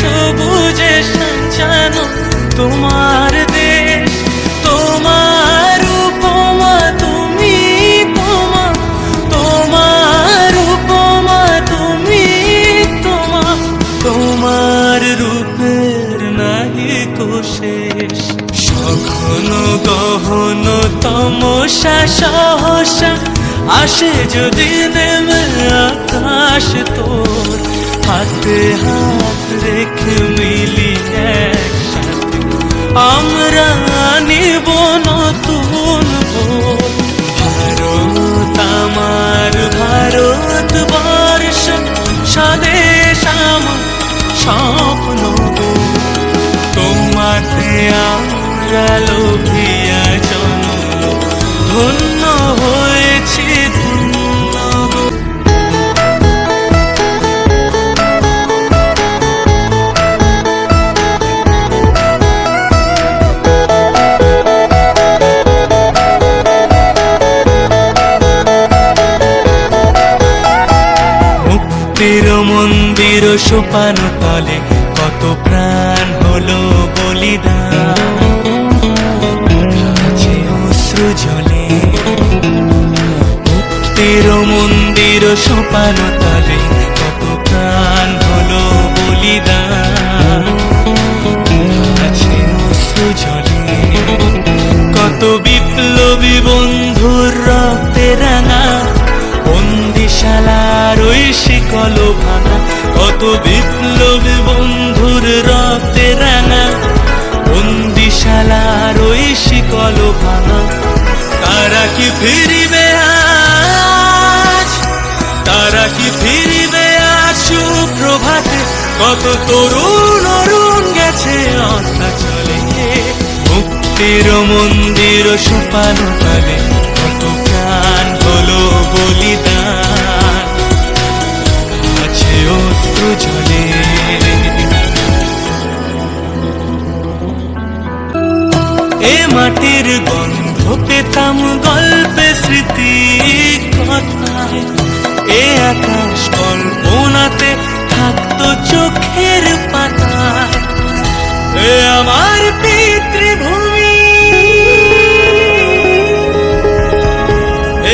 সবুজে সাজানো তোমার দেশ। তোমার উপমা তুমি, তোমার উপমা তুমি, তোমার রূপের নাহি কো শেষ। সঘন গহন তমসা সহসা আসে যদি নেমে আকাশ তোর, হাতে হাত রেখে মিলি একসাথে আমরা নিব নতুন ভোর। ভারত আমার ভারতবর্ষ, স্বদেশ আমার স্বপ্ন গো। তোমাতে আমরা লোভিয়া জন্ম, ধন্য হয়েছি ধন্য গো। মুক্তির মন্দির সোপান তলে কত প্রাণ হলো বলিদান, আছে অশ্রু জলে। মুক্তির মন্দির সোপান তলে কত প্রাণ হলো বলিদান, আছে অশ্রু জলে। কত বিপ্লবী বন্ধুর রক্তে রাঙা বন্দিশালার ওই শিকল ভাঙা। কত বিপ্লবী বন্ধুর রক্তে রাঙা বন্দিশালার ওই শিকল ভাঙা। তারা কি ফিরিবে আজ, তারা কি ফিরিবে আজ সুপ্রভাতে? কত তরুণ অরুণ গেছে অস্তাচলে। মুক্তির মন্দির সোপান তলে কত প্রাণ হলো বলিদান, আছে অশ্রু জলে। এ মাটির গন্ধ পেতাম গল্পে স্মৃতি কথায়, এ আকাশ কল্পনাতে থাকতো চোখের পাতায়। এ আমার পিতৃভূমি,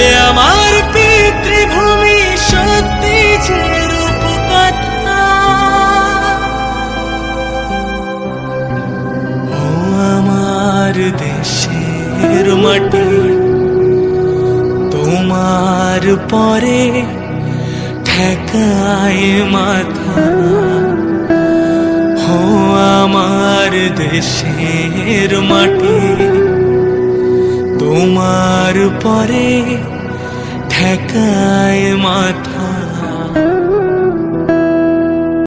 এ আমার পিতৃভূমি, সত্যি যে রূপকথা। ও আমার দেশের মাটি, তোমার পরে ঠেকায় মাথা। ও আমার দেশের মাটি, তোমার পরে ঠেকায় মাথা।